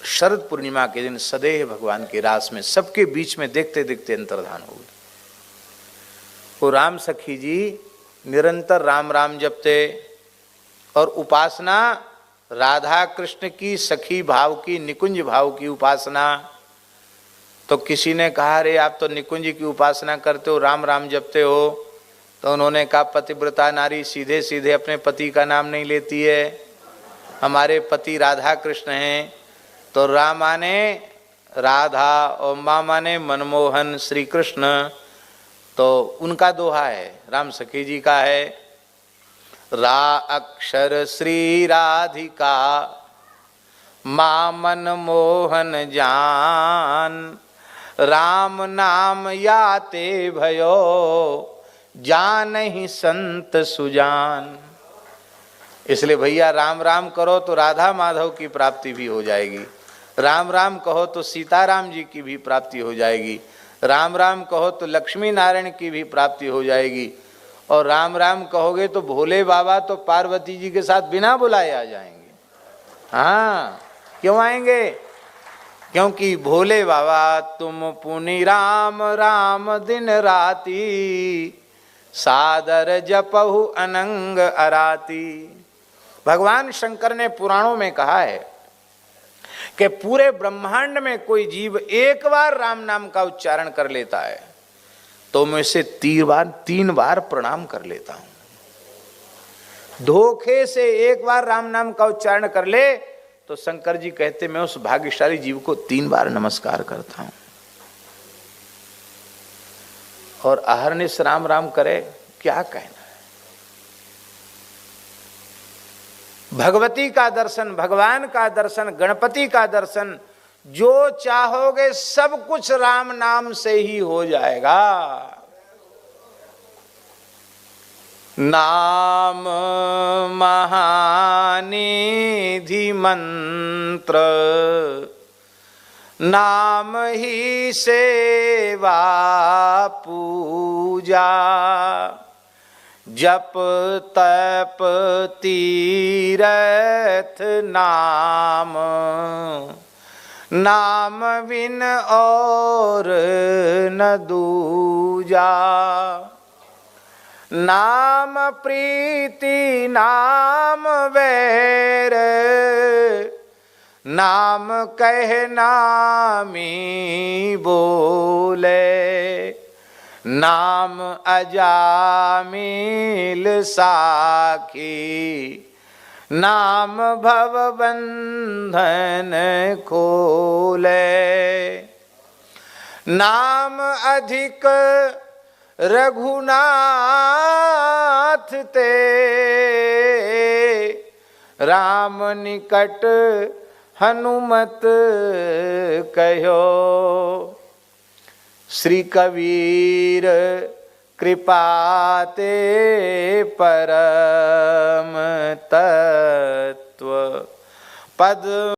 शरद पूर्णिमा के दिन सदैव भगवान के रास में सबके बीच में देखते देखते अंतर्धान हो गए। वो राम सखी जी निरंतर राम राम जपते और उपासना राधा कृष्ण की सखी भाव की, निकुंज भाव की उपासना। तो किसी ने कहा रे आप तो निकुंज की उपासना करते हो, राम राम जपते हो। तो उन्होंने कहा पतिव्रता नारी सीधे सीधे अपने पति का नाम नहीं लेती है, हमारे पति राधा कृष्ण हैं। तो राम माने राधा और माँ माने मनमोहन श्री कृष्ण। तो उनका दोहा है, राम सखी जी का है, रा अक्षर श्री राधिका माँ मनमोहन जान, राम नाम याते भयो जान ही संत सुजान। इसलिए भैया राम राम करो तो राधा माधव की प्राप्ति भी हो जाएगी, राम राम कहो तो सीताराम जी की भी प्राप्ति हो जाएगी, राम राम कहो तो लक्ष्मी नारायण की भी प्राप्ति हो जाएगी, और राम राम कहोगे तो भोले बाबा तो पार्वती जी के साथ बिना बुलाए आ जाएंगे। हाँ, क्यों आएंगे? क्योंकि भोले बाबा तुम पुनि राम राम दिन राती, सादर जपहु अनंग अराती। भगवान शंकर ने पुराणों में कहा है कि पूरे ब्रह्मांड में कोई जीव एक बार राम नाम का उच्चारण कर लेता है तो मैं इसे 3 बार प्रणाम कर लेता हूं। धोखे से एक बार राम नाम का उच्चारण कर ले तो शंकर जी कहते मैं उस भाग्यशाली जीव को 3 बार नमस्कार करता हूं। और अहरनिश राम राम करे, क्या कहना है। भगवती का दर्शन, भगवान का दर्शन, गणपति का दर्शन, जो चाहोगे सब कुछ राम नाम से ही हो जाएगा। नाम महानिधि मंत्र, नाम ही सेवा पूजा, जप तप तीरथ नाम, नाम बिन और न दूजा। नाम प्रीति नाम वैर, नाम कह नामी बोले, नाम अजामिल साखी, नाम भव बंधन खोले। नाम अधिक रघुनाथ ते, राम निकट हनुमत कहो। श्री कबीर कृपाते परम तत्व पद